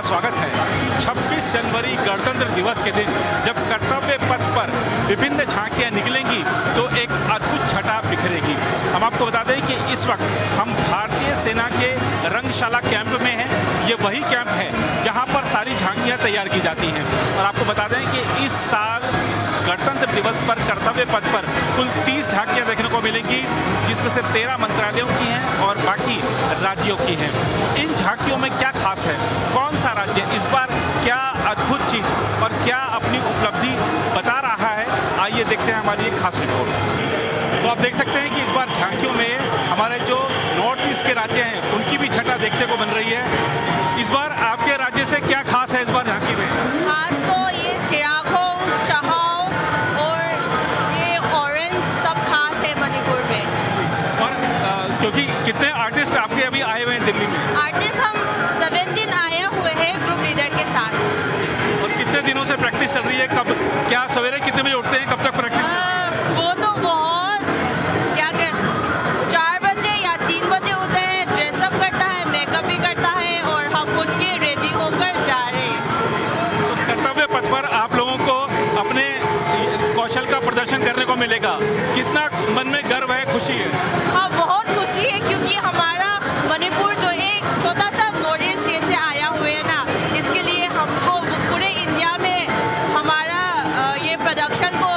स्वागत है। 26 जनवरी गणतंत्र दिवस के दिन जब कर्तव्य पथ पर विभिन्न झांकियां निकलेंगी तो एक अद्भुत छटा बिखरेगी। हम आपको बता दें कि इस वक्त हम भारतीय सेना के रंगशाला कैंप में हैं। ये वही कैंप है जहां पर सारी झांकियां तैयार की जाती हैं। और आपको बता दें कि इस साल गणतंत्र दिवस पर कर्तव्य पथ पर कुल 30 झांकियां देखने को मिलेंगी, जिसमें से 13 मंत्रालयों की हैं और बाकी राज्यों की हैं। इन झांकियों में क्या खास है, कौन सा राज्य इस बार क्या अद्भुत चीज और क्या अपनी उपलब्धि बता रहा है, आइए देखते हैं हमारी एक खास रिपोर्ट। तो आप देख सकते हैं कि इस बार झांकियों में हमारे जो नॉर्थ ईस्ट के राज्य हैं उनकी भी छटा देखने को मिल रही है। इस बार आपके राज्य से क्या खास है इस बार झांकी में? खास तो ये सिराखों, चहाव और ये ऑरेंज सब खास है मणिपुर में। और क्योंकि कितने आर्टिस्ट आपके अभी आए हुए हैं दिल्ली में? आर्टिस्ट हम 7 दिन आए हुए हैं ग्रुप लीडर के साथ। और कितने दिनों से प्रैक्टिस चल रही है? कब, क्या सवेरे कितने बजे उठते हैं, कब तक प्रैक्टिस? वो तो बहुत क्या 4 बजे या 3 बजे उठते हैं, ड्रेसअप करता है, मेकअप भी करता है और हम उठ के रेडी होकर जा रहे हैं। तो कर्तव्य पथ पर आप लोगों को अपने कौशल का प्रदर्शन करने को मिलेगा। कितना मन में गर्व है, खुशी है? हाँ, बहुत खुशी है क्योंकि हमारा मणिपुर जो एक छोटा सा नॉर्थ ईस्ट स्टेट से आया हुए है ना, इसके लिए हमको पूरे इंडिया में हमारा ये प्रोडक्शन को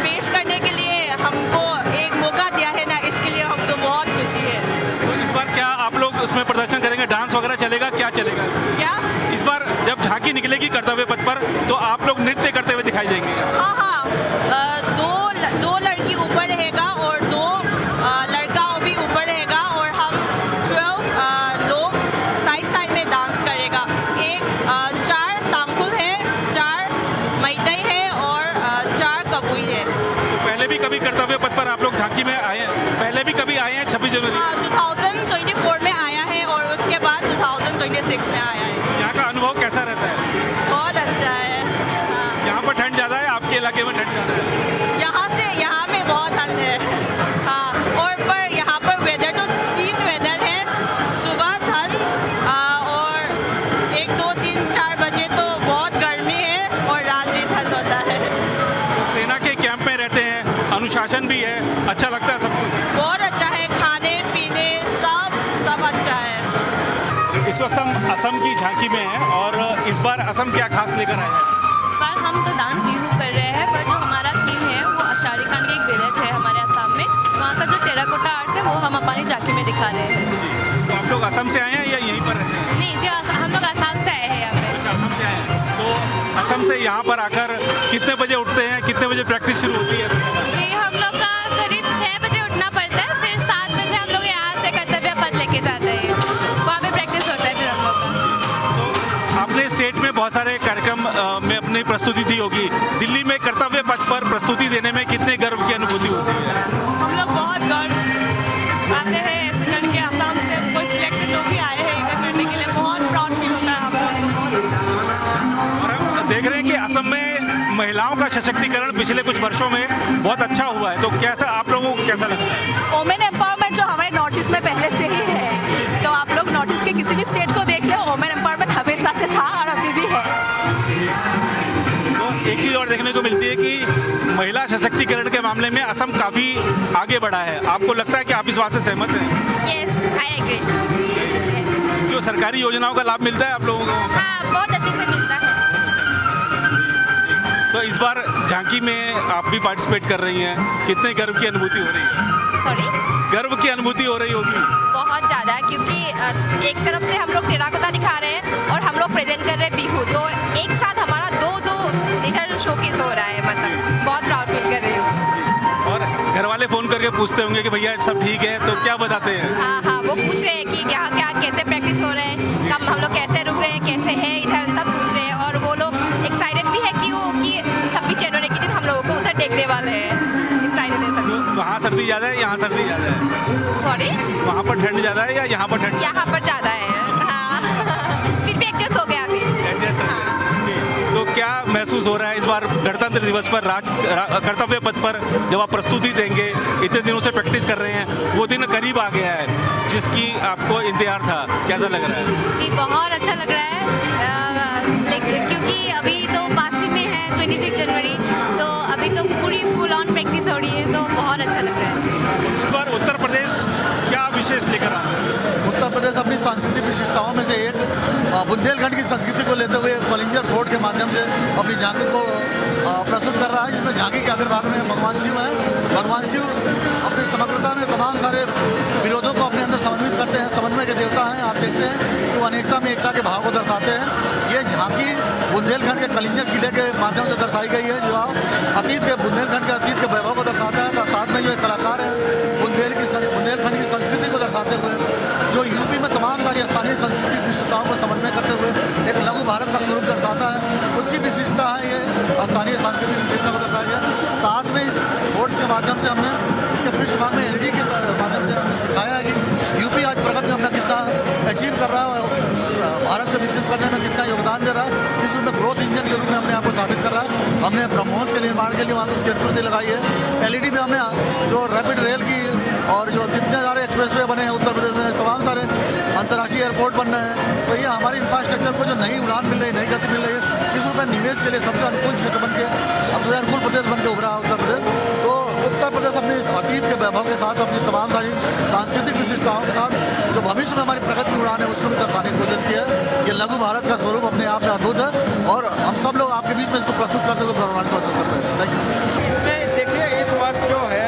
पेश करने के लिए हमको एक मौका दिया है ना, इसके लिए हमको बहुत खुशी है। तो इस बार क्या आप लोग उसमें प्रदर्शन करेंगे? डांस वगैरह चलेगा, क्या चलेगा? क्या इस बार जब झांकी निकलेगी कर्तव्य पथ पर तो आप लोग नृत्य करते हुए दिखाई देंगे? हाँ हाँ, दो लड़की ऊपर रहेगा और 2 लड़का भी ऊपर रहेगा और हम 12 लोग साइड में डांस करेगा। 4 तामकुल है, 4 मैतई है और 4 कबुई है। तो पहले भी कभी कर्तव्य पथ पर आप लोग झांकी में आए हैं? पहले भी कभी आए हैं 26 जनवरी? 2024 में आया है और उसके बाद 2026 में आया है। यहाँ का अनुभव कैसा रहता है? बहुत अच्छा है। हाँ। यहाँ पर ठंड ज़्यादा है, आपके इलाके में ठंड ज़्यादा है? यहाँ में बहुत ठंड है। हाँ, और पर यहाँ पर वेदर तो 3 वेदर है, सुबह ठंड और 1, 2, 3, 4 बजे तो बहुत गर्मी है और रात में ठंड होता है। सेना के कैंप में रहते हैं, अनुशासन भी है, अच्छा लगता है सब कुछ? बहुत अच्छा है, खाने पीने सब अच्छा है। इस वक्त हम असम की झांकी में हैं और इस बार असम क्या खास लेकर आए हैं? इस बार हम तो डांस बिहू कर रहे हैं, पर जो हमारा थीम है वो अशारीकांडी एक विलेज है हमारे असम में, वहाँ का जो टेराकोटा आर्ट है वो हम अपनी झांकी में दिखा रहे हैं। तो आप लोग असम से आए हैं या यहीं पर रहते हैं? नहीं जी, हम लोग असम से आए हैं यहाँ पे। अच्छा, असम से आए हैं। तो असम से यहाँ पर आकर कितने बजे उठते हैं, कितने बजे प्रैक्टिस शुरू होती है? जी, हम लोग का करीब 6 बजे उठना पड़ता है, फिर 7 बजे हम लोग यहाँ से कर्तव्य पथ लेके जाते हैं, वहाँ पे प्रैक्टिस होता है फिर हम लोग का। आपने स्टेट में बहुत सारे कार्यक्रम में अपनी प्रस्तुति दी होगी, दिल्ली में कर्तव्य पथ पर प्रस्तुति देने में कितने गर्व की अनुभूति होती है? हम लोग बहुत गर्व आते हैं ऐसे करके, असम से कोई सिलेक्टेड लोग भी आए हैं इधर करने के लिए, बहुत प्राउड फील होता है हम लोग। और हम देख रहे हैं कि असम में महिलाओं का सशक्तिकरण पिछले कुछ वर्षों में बहुत अच्छा हुआ है, तो कैसा आप लोगों को कैसा लगता है? वोमेन एम्पावरमेंट जो हमारे नॉर्थ ईस्ट में पहले से ही है, तो आप लोग नॉर्थ ईस्ट के किसी भी स्टेट को देख लो, वोमेन एम्पावरमेंट हमेशा से था और अभी भी है। तो एक चीज़ और देखने को मिलती है कि महिला सशक्तिकरण के मामले में असम काफ़ी आगे बढ़ा है। आपको लगता है कि आप इस बात से सहमत हैं? Yes, I agree. जो सरकारी योजनाओं का लाभ मिलता है आप लोगों को? हाँ, बहुत अच्छे से मिलता है। तो इस बार झांकी में आप भी पार्टिसिपेट कर रही हैं, कितने गर्व की अनुभूति हो रही है? सॉरी? गर्व की अनुभूति हो रही होगी? बहुत ज़्यादा, क्योंकि एक तरफ से हम लोग टेराकोटा दिखा रहे हैं और हम लोग प्रेजेंट कर रहे हैं बिहू, तो एक साथ हमारा दो इधर शोकेस हो रहा है, मतलब बहुत प्राउड फील कर रही हूँ। और घर वाले फ़ोन करके पूछते होंगे कि भैया सब ठीक है, तो क्या बताते हैं? हाँ, वो पूछ रहे हैं कि क्या क्या कैसे प्रैक्टिस हो रहे हैं, कम हम लोग कैसे रुक रहे हैं, कैसे है इधर, सब पूछ रहे हैं। और वो लोग एक्साइटेड भी है कि 26 जनवरी के दिन हम लोगों को उधर देखने वाले हैं, एक्साइटेड है सभी। वहाँ सर्दी ज़्यादा है, यहाँ सर्दी ज़्यादा है? सॉरी? वहाँ पर ठंड ज़्यादा है या यहाँ पर ठंड? यहाँ पर ज़्यादा है। हाँ फिर भी एडजस्ट हो गया अभी। हाँ। तो क्या महसूस हो रहा है इस बार गणतंत्र दिवस पर कर्तव्य पथ पर जब आप प्रस्तुति देंगे, इतने दिनों से प्रैक्टिस कर रहे हैं, वो दिन करीब आ गया है, जिसकी आपको इंतजार था, कैसा लग रहा है? जी बहुत अच्छा लग रहा है, क्योंकि अभी तो पास ही में है 26 जनवरी, तो अभी तो पूरी फुल ऑन प्रैक्टिस हो रही है, तो बहुत अच्छा लग रहा है। इस बार उत्तर प्रदेश क्या विशेष लेकर आते हैं? उत्तर प्रदेश अपनी सांस्कृतिक विशेषताओं में से एक बुंदेलखंड की संस्कृति को लेते हुए कलिंजर फोर्ट के माध्यम से अपनी झांकी को प्रस्तुत कर रहा है, जिसमें झांकी के अग्रभाग में भगवान शिव है। भगवान शिव अपनी समग्रता में तमाम सारे विरोधों को अपने अंदर समन्वित करते हैं, समन्वय के देवता हैं। आप देखते हैं कि वो अनेकता में एकता के भाव को दर्शाते हैं। ये झांकी बुंदेलखंड के कलिंजर किले के माध्यम से दर्शाई गई है, जो अतीत के बुंदेलखंड के अतीत के वैभव को दर्शाता है। साथ में जो एक कलाकार है बुंदेलखंड की संस्कृति को दर्शाते हुए, जो यूपी में तमाम सारी स्थानीय सांस्कृतिक विशेषताओं को समन्वय करते हुए एक लघु भारत का स्वरूप दर्शाता है, उसकी विशेषता है ये स्थानीय सांस्कृतिक विशेषता को दर्शाया गया। साथ में इस बोर्ड्स के माध्यम से हमने इसके पृष्ठभाग में LED के माध्यम से हमने दिखाया है कि यूपी आज प्रगति में अपना कितना अचीव कर रहा है और भारत को विकसित करने में कितना योगदान दे रहा है। इस रूप में ग्रोथ इंजन के रूप में अपने आप को साबित कर रहा है। हमने ब्रह्मोस के निर्माण के लिए वहाँ उसकी अनुमति लगाई है। LED में हमने जो रैपिड रेल की और जो जितने सारे एक्सप्रेसवे बने हैं उत्तर प्रदेश में, तमाम सारे अंतर्राष्ट्रीय एयरपोर्ट बन रहे हैं, तो ये हमारे इंफ्रास्ट्रक्चर को जो नई उड़ान मिल रही है, नई गति मिल रही है, इस रूप में निवेश के लिए सबसे अनुकूल क्षेत्र बन के, अब सबसे अनुकूल प्रदेश बन के उभरा है उत्तर प्रदेश। तो उत्तर प्रदेश अपने अतीत के वैभव के साथ, अपनी तमाम सारी सांस्कृतिक विशेषताओं के साथ जो भविष्य में हमारी प्रगति की उड़ान है उसको भी दर्शाने की कोशिश की है। ये लघु भारत का स्वरूप अपने आप में अद्भुत है और हम सब लोग आपके बीच में इसको प्रस्तुत करते हुए गौरवान्वित महसूस करते हैं। Thank you. इसमें देखिए, इस वर्ष जो है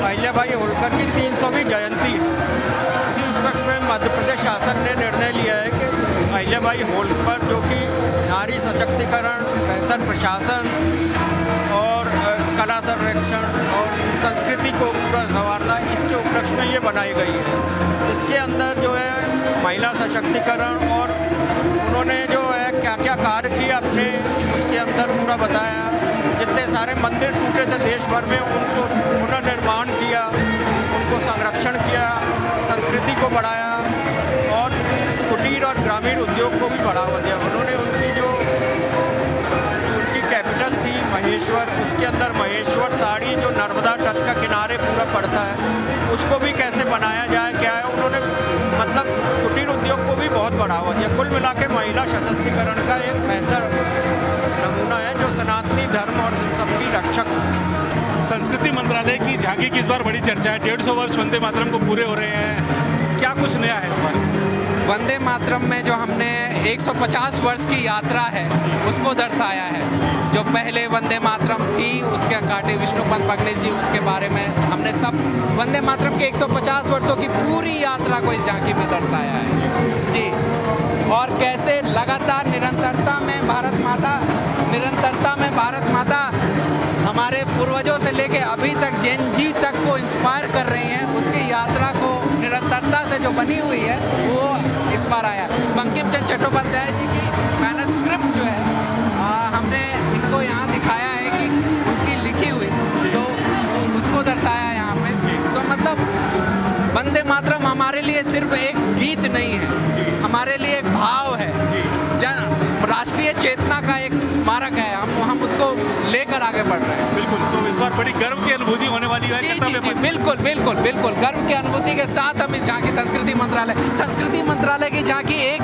अहिल्याबाई होलकर की 300वीं जयंती है। इसी उपलक्ष्य में मध्य प्रदेश शासन ने निर्णय लिया है कि अहिल्याबाई होलकर, जो कि नारी सशक्तिकरण, बेहतर प्रशासन और कला संरक्षण और संस्कृति को पूरा संवारना, इसके उपलक्ष्य में ये बनाई गई है। इसके अंदर जो है महिला सशक्तिकरण और उन्होंने जो है क्या क्या कार्य किए अपने, उसके अंदर पूरा बताया। जितने सारे मंदिर टूटे थे देश भर में, उनको पुनर्निर्माण किया, उनको संरक्षण किया, संस्कृति को बढ़ाया और कुटीर और ग्रामीण उद्योग को भी बढ़ावा दिया। उन्होंने उनकी कैपिटल थी महेश्वर, उसके अंदर महेश्वर साड़ी जो नर्मदा तट का किनारे पूरा पड़ता है, उसको भी कैसे बनाया जाए, क्या है, उन्होंने मतलब कुटीर उद्योग को भी बहुत बढ़ावा दिया। कुल मिला के महिला सशक्तिकरण का एक बेहतर नमूना है, जो सनातनी धर्म और सबकी रक्षक। संस्कृति मंत्रालय की झांकी की इस बार बड़ी चर्चा है। 150 वर्ष वंदे मातरम को पूरे हो रहे हैं, क्या कुछ नया है इस बार? वंदे मातरम में जो हमने 150 वर्ष की यात्रा है उसको दर्शाया है। जो पहले वंदे मातरम थी उसके काटे विष्णुपंत पगनेश जी, उसके बारे में हमने सब वंदे मातरम के 150 वर्षों की पूरी यात्रा को इस झांकी में दर्शाया है जी। और कैसे लगातार निरंतरता में भारत माता हमारे पूर्वजों से लेके अभी तक जेन जी तक को इंस्पायर कर रही हैं, उसकी यात्रा को निरंतरता से जो बनी हुई है वो इस बार आया। बंकिम चंद्र चट्टोपाध्याय जी की मैनस्क्रिप्ट जो है हमने इनको यहाँ दिखाया है कि उनकी लिखी हुई, तो उसको दर्शाया यहाँ पे। तो मतलब वंदे मातरम हमारे लिए सिर्फ एक गीत नहीं है, हमारे लिए एक भाव है, राष्ट्रीय चेतना का एक स्मारक है। हम उसको लेकर आगे बढ़ रहे हैं। बिल्कुल, तो इस बार बड़ी गर्व की अनुभूति होने वाली है। जी, बिल्कुल गर्व की अनुभूति के साथ हम इस झांकी संस्कृति मंत्रालय की झांकी एक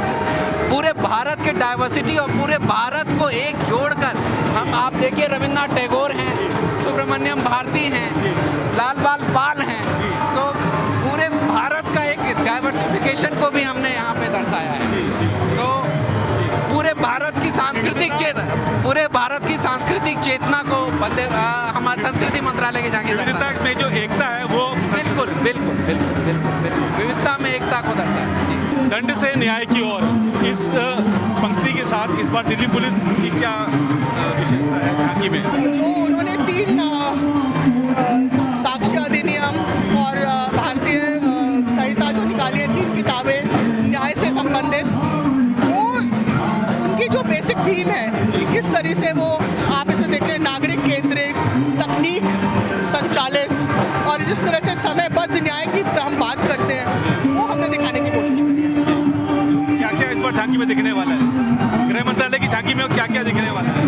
पूरे भारत के डाइवर्सिटी और पूरे भारत को एक जोड़कर, हम आप देखिए रविन्द्रनाथ टैगोर हैं, सुब्रमण्यम भारती हैं, लाल बाल पाल हैं, तो पूरे भारत का एक डाइवर्सिफिकेशन को भी हमने यहाँ पे दर्शाया है। तो पूरे भारत की सांस्कृतिक चेतना को हमारे संस्कृति मंत्रालय के झांकी विविधता में जो एकता है वो बिल्कुल विविधता में एकता को दर्शाया जी। दंड से न्याय की ओर, इस पंक्ति के साथ इस बार दिल्ली पुलिस की क्या विशेषता है झांकी में? जो उन्होंने 3 साक्ष्य अधिनियम और भारतीय संहिता जो निकाली है, 3 किताबें न्याय से संबंधित, वो उनकी जो बेसिक थीम है कि किस तरह से वो आप इसमें देख रहे हैं नागरिक केंद्रित, तकनीक संचालित और जिस तरह से समयबद्ध न्याय की हम बात करते हैं, वो हमने दिखाने की कोशिश करी है। क्या क्या इस बार झांकी में दिखने वाला है? गृह मंत्रालय की झांकी में क्या क्या दिखने वाला है?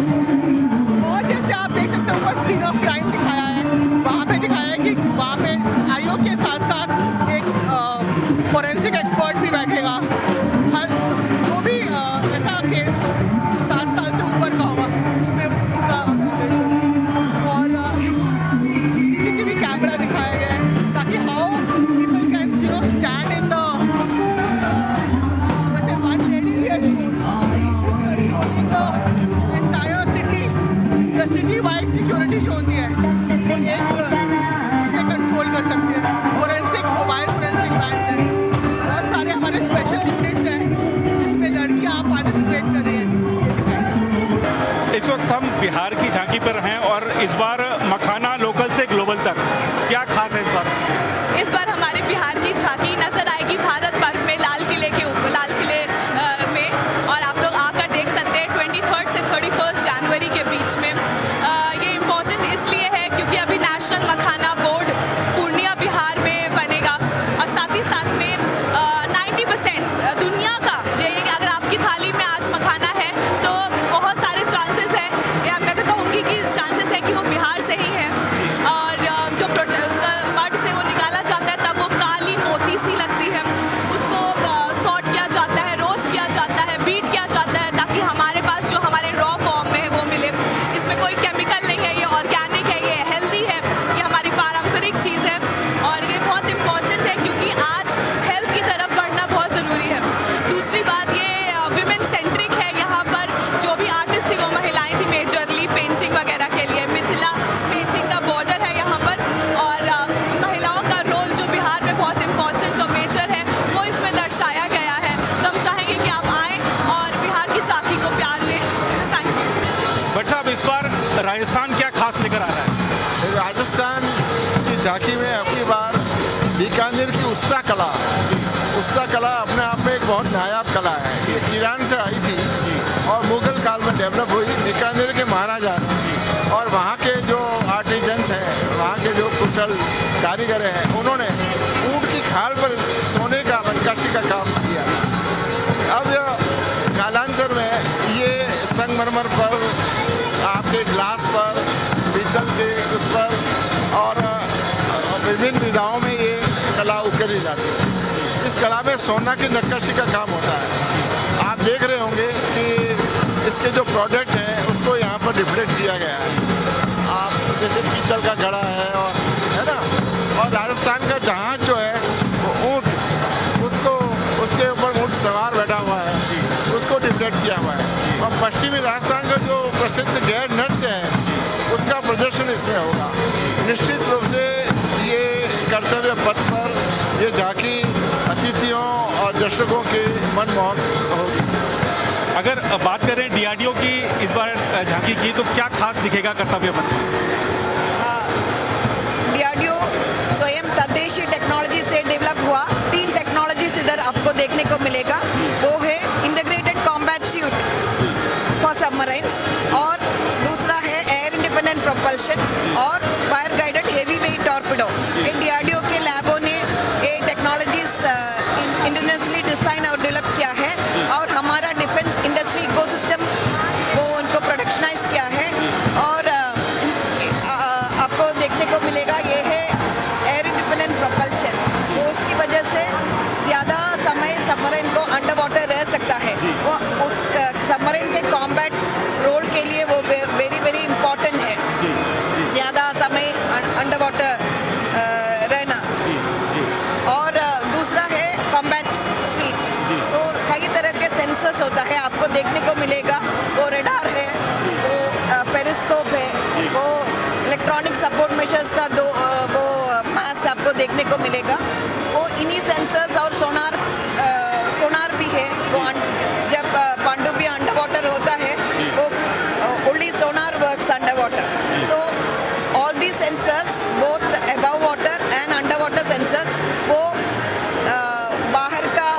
और जैसे आप देख सकते हैं ऊपर सीन ऑफ क्राइम दिखाया है, वहाँ पे दिखाया है कि वहाँ पे आयोग के साथ साथ एक राजस्थान क्या खास लेकर आ रहा है? राजस्थान की झांकी में अपनी बार बीकानेर की उस्ता कला अपने आप में एक बहुत नायाब कला है। ये ईरान से आई थी और मुगल काल में डेवलप हुई बीकानेर के महाराजा ने, और वहाँ के जो आर्टिजन्स हैं, वहाँ के जो कुशल कारीगर हैं, उन्होंने ऊँट की खाल पर सोने का नक्काशी का काम किया। अब कालांतर में ये संगमरमर पर, आपके ग्लास पर, पीतल के उस पर और विभिन्न विधाओं में ये कला उकेरी जाती है। इस कला में सोना की नक्काशी का काम होता है। आप देख रहे होंगे कि इसके जो प्रोडक्ट हैं उसको यहाँ पर रिफ्लेक्ट किया गया है। आप जैसे पीतल का घड़ा है, और है ना, और राजस्थान का जहाज जो है वो ऊँट, उसके ऊपर ऊँट सवार बैठा हुआ है, उसको रिफ्लेक्ट किया हुआ है। और पश्चिमी राजस्थान का जो प्रसिद्ध गैर नृत्य है उसका प्रदर्शन इसमें होगा। निश्चित रूप से ये कर्तव्य पथ पर ये झांकी अतिथियों और दर्शकों के मनमोहक होगी। अगर बात करें DRDO की इस बार झांकी की, तो क्या खास दिखेगा कर्तव्य पथ पर? DRDO स्वयं तद्देशीय टेक्नोलॉजी से डेवलप हुआ 3 टेक्नोलॉजीज इधर आपको देखने को मिलेगा। वो है integrated combat suite for submarines, और दूसरा है एयर इंडिपेंडेंट प्रोपल्शन और wire guided heavy weight torpedo. इन DRDO के लैबों ने ये टेक्नोलॉजीज इंडिजिनसली डिजाइन और डेवलप किया है, और हमारा डिफेंस इंडस्ट्री इकोसिस्टम को उनको प्रोडक्शनाइज किया है। और आपको देखने को मिलेगा ये है एयर इंडिपेंडेंट प्रोपल्शन। वो उसकी वजह से ज़्यादा समय सबमरीन को अंडर वाटर रह सकता है। वो उस सबमरीन के कॉम्बैट रोल के लिए वो वेरी वेरी इम्पोर्टेंट है, ज़्यादा समय अंडर वाटर रहना। और दूसरा है कॉम्बैट स्वीट। सो कई तरह के सेंसर्स होता है, आपको देखने को मिलेगा। वो रेडार है, वो पेरिस्कोप है, वो इलेक्ट्रॉनिक सपोर्ट मेजर्स का वो मास आपको देखने को मिलेगा। वो इन्हीं सेंसर्स और सोनार भी है। वो जब पांडुपी अंडर वाटर होता है, वो only Sonar works under water. So all the sensors both above water and under water sensors, वो बाहर का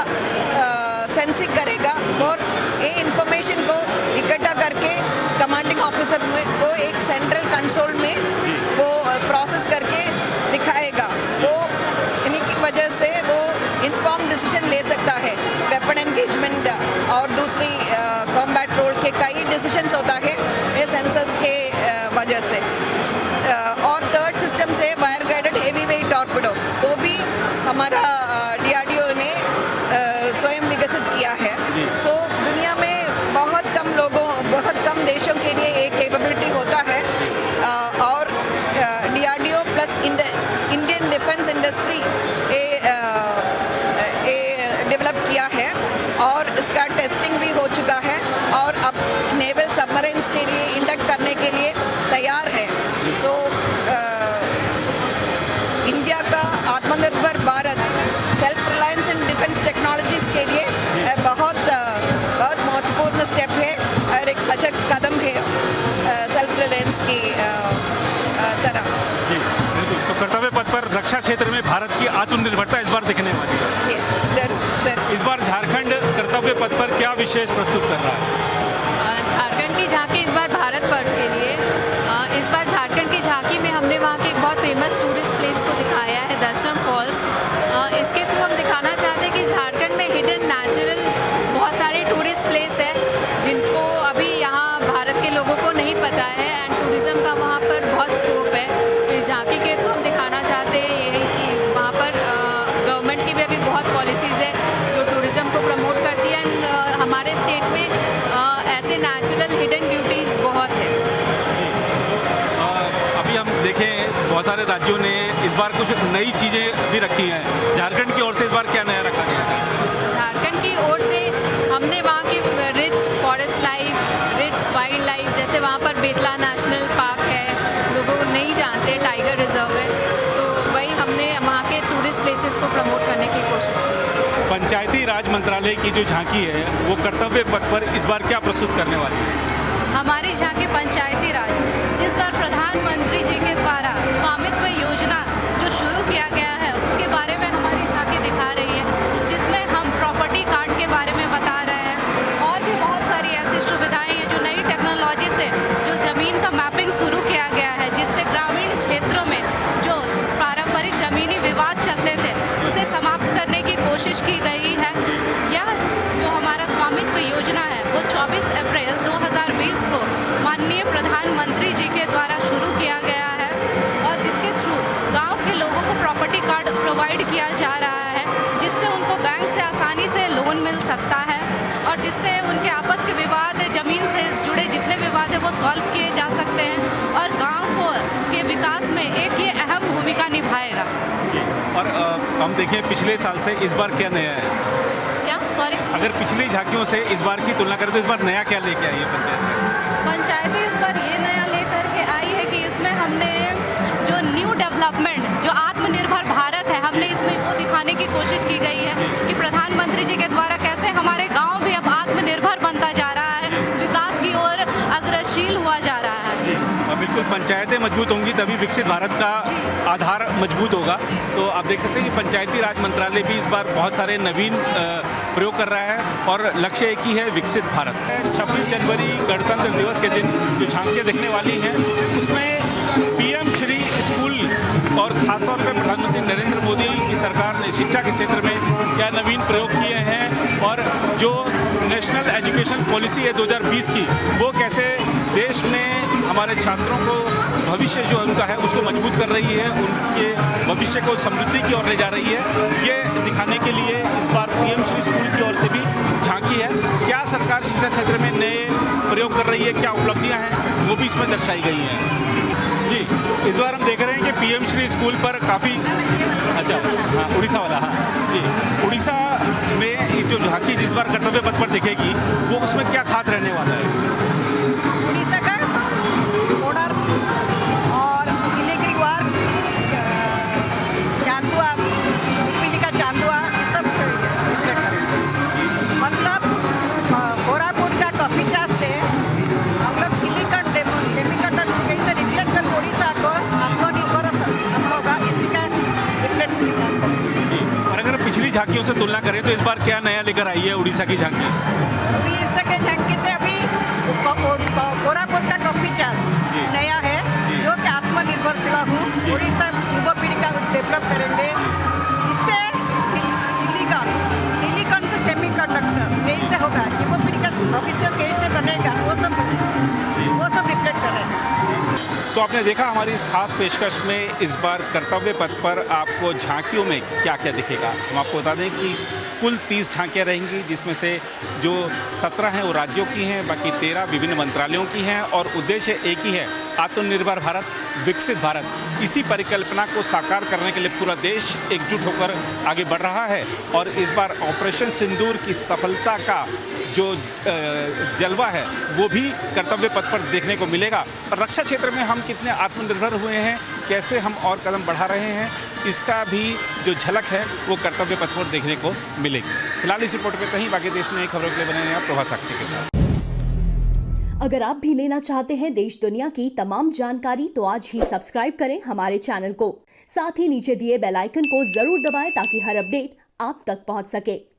सेंसिंग करेगा और ये इंफॉर्मेशन को इकट्ठा करके कमांडिंग ऑफिसर को एक सेंट्रल कंसोल में वो प्रोसेस करके दिखाएगा। वो इन्हीं की वजह से वो इन्फॉर्म डिसीजन ले सकता है। वेपन एंगेजमेंट और दूसरी कॉम्बैट रोल के कई डिसीजंस होता है ये सेंसर्स के वजह से। और थर्ड सिस्टम से wire guided heavy weight torpedo, वो भी हमारा DRDO ने स्वयं विकसित किया है। सो दुनिया में बहुत कम देशों के लिए एक कैपेबिलिटी होता है, और DRDO plus Indian defence industry develop किया है, और इसका टेस्टिंग भी हो चुका है, और अब नेवल सबमरीन्स के लिए इंडक्ट करने के लिए तैयार है। सो इंडिया का आत्मनिर्भर Bharat, self reliance in defence technologies के लिए बहुत महत्वपूर्ण स्टेप है और एक सशक्त कदम है सेल्फ रिलायंस की तरफ। तो कर्तव्य पथ पर रक्षा क्षेत्र में भारत की आत्मनिर्भरता इस बार दिखने वाली है। जरूर। इस बार झारखंड कर्तव्य पथ पर क्या विशेष प्रस्तुत कर रहा है? झारखंड की झांकी इस बार भारत पर्व के लिए, इस बार झारखंड की झांकी में हमने वहाँ के एक बहुत फेमस टूरिस्ट प्लेस को दिखाया है, दशम फॉल्स। इसके थ्रू हम दिखाना चाहते हैं कि झारखंड में हिडन नेचुरल बहुत सारे टूरिस्ट प्लेस है जिनको अभी यहाँ भारत के लोगों को नहीं पता है, एंड टूरिज़्म का वहाँ पर बहुत स्कोप है। तो इस झांकी के थ्रू हम दिखाना चाहते हैं ये कि वहाँ पर गवर्नमेंट की भी अभी बहुत पॉलिसीज़ है जो टूरिज़्म को प्रमोट करती है, एंड हमारे स्टेट में ऐसे नेचुरल हिडन ब्यूटीज़ बहुत है। अभी हम देखें बहुत सारे राज्यों ने इस बार कुछ नई चीज़ें भी रखी हैं। झारखंड की ओर से इस बार क्या नया रखा गया है? झारखंड की ओर से हमने वहाँ की rich forest life, rich wild life, जैसे वहाँ पर बेतला नेशनल पार्क है, लोगों नहीं जानते, टाइगर रिजर्व है, तो वही हमने वहाँ के टूरिस्ट प्लेसेस को प्रमोट करने की कोशिश की। पंचायती राज मंत्रालय की जो झांकी है वो कर्तव्य पथ पर इस बार क्या प्रस्तुत करने वाली है? हमारी झांकी कि पंचायती राज इस बार प्रधानमंत्री जी के द्वारा स्वामित्व योजना जो शुरू किया गया है उसके बारे में हमारी झांकी दिखा रही है, जिसमें हम प्रॉपर्टी कार्ड के बारे में बता रहे हैं और भी बहुत सारी ऐसी सुविधाएं हैं जो नई टेक्नोलॉजी से जो ज़मीन का मैपिंग शुरू किया गया है, जिससे ग्रामीण क्षेत्रों में जो पारंपरिक ज़मीनी विवाद चलते थे उसे समाप्त करने की कोशिश की गई है। यह जो हमारा स्वामित्व योजना है वो 24 अप्रैल 2020 को माननीय प्रधानमंत्री जी के द्वारा शुरू किया गया है और जिसके थ्रू गांव के लोगों को प्रॉपर्टी कार्ड प्रोवाइड किया जा रहा है, जिससे उनको बैंक से आसानी से लोन मिल सकता है और जिससे उनके आपस के विवाद, ज़मीन से जुड़े जितने विवाद हैं वो सॉल्व किए जा सकते हैं और गाँव के विकास में एक ये अहम भूमिका निभाएगा। और हम देखें पिछले साल से इस बार क्या नया है? क्या सॉरी, अगर पिछली झांकियों से इस बार की तुलना करें तो इस बार नया क्या लेके आई है पंचायती इस बार ये नया लेकर के आई है कि इसमें हमने जो न्यू डेवलपमेंट, जो आत्मनिर्भर भारत है, हमने इसमें वो दिखाने की कोशिश की गई है कि प्रधानमंत्री जी के द्वारा कैसे हमारे गांव भी अब आत्मनिर्भर बनता जा रहा है, विकास की ओर अग्रशील हुआ जा रहा है। और बिल्कुल पंचायतें मजबूत होंगी तभी विकसित भारत का आधार मजबूत होगा। तो आप देख सकते हैं कि पंचायती राज मंत्रालय भी इस बार बहुत सारे नवीन प्रयोग कर रहा है और लक्ष्य एक ही है, विकसित भारत। 26 जनवरी गणतंत्र दिवस के दिन जो झांकियाँ दिखने वाली हैं उसमें पीएम श्री स्कूल और खासतौर पर प्रधानमंत्री नरेंद्र मोदी की सरकार ने शिक्षा के क्षेत्र में क्या नवीन प्रयोग किए हैं और जो नेशनल एजुकेशन पॉलिसी है 2020 की वो कैसे देश में हमारे छात्रों को भविष्य जो उनका है उसको मजबूत कर रही है, उनके भविष्य को समृद्धि की ओर ले जा रही है, ये दिखाने के लिए इस बार पीएम श्री स्कूल की ओर से भी झांकी है। क्या सरकार शिक्षा क्षेत्र में नए प्रयोग कर रही है, क्या उपलब्धियां हैं वो भी इसमें दर्शाई गई हैं। जी, इस बार हम देख रहे हैं कि पीएम श्री स्कूल पर काफ़ी अच्छा, हाँ उड़ीसा वाला, हाँ जी, उड़ीसा में जो झांकी जिस बार कर्तव्य पथ पर दिखेगी वो उसमें क्या खास रहने वाला है? उड़ीसा का बॉर्डर और नीलगिरी वार, चांदुआ, पिपीली का चांदुआ, ये सब से रिफ्लेक्ट करेंगे। मतलब कोरापुट का कपिचा से हम लोग सिलिकॉन सेमीकंडक्टर कैसे रिफ्लेक्ट कर उड़ीसा को आत्मनिर्भर हम लोग इसी का रिफ्लेक्ट करेंगे। और अगर पिछली झांकियों से तुलना करें तो इस बार क्या नया लेकर आई है उड़ीसा की झांकी? उड़ीसा के झांकी से अभी कोरापुट का कपिचास नया है जो कि आत्मनिर्भर सेवा हूँ उड़ीसा युवा पीढ़ी का डेवलप करेंगे। इससे सिलिकॉन से सेमीकंडक्टर कैसे होगा, युवा पीढ़ी का भविष्य कैसे बनेगा वो सब रिफ्लेक्ट कर रहे हैं। तो आपने देखा हमारी इस खास पेशकश में इस बार कर्तव्य पथ पर आपको झांकियों में क्या क्या दिखेगा। हम आपको बता दें कि कुल 30 झांकियाँ रहेंगी, जिसमें से जो 17 हैं वो राज्यों की हैं, बाकी 13 विभिन्न मंत्रालयों की हैं और उद्देश्य एक ही है, आत्मनिर्भर भारत, विकसित भारत। इसी परिकल्पना को साकार करने के लिए पूरा देश एकजुट होकर आगे बढ़ रहा है और इस बार ऑपरेशन सिंदूर की सफलता का जो जलवा है वो भी कर्तव्य पथ पर देखने को मिलेगा। और रक्षा क्षेत्र में हम कितने आत्मनिर्भर हुए हैं, कैसे हम और कदम बढ़ा रहे हैं, इसका भी जो झलक है वो कर्तव्य पथ पर देखने को मिलेगी। फिलहाल इस रिपोर्ट पे कहीं, बाकी देश में नई खबरों के लिए बने रहे आप प्रभात साक्षी के साथ। अगर आप भी लेना चाहते हैं देश दुनिया की तमाम जानकारी तो आज ही सब्सक्राइब करें हमारे चैनल को। साथ ही नीचे दिए बेल आइकन को जरूर दबाएं ताकि हर अपडेट आप तक पहुंच सके।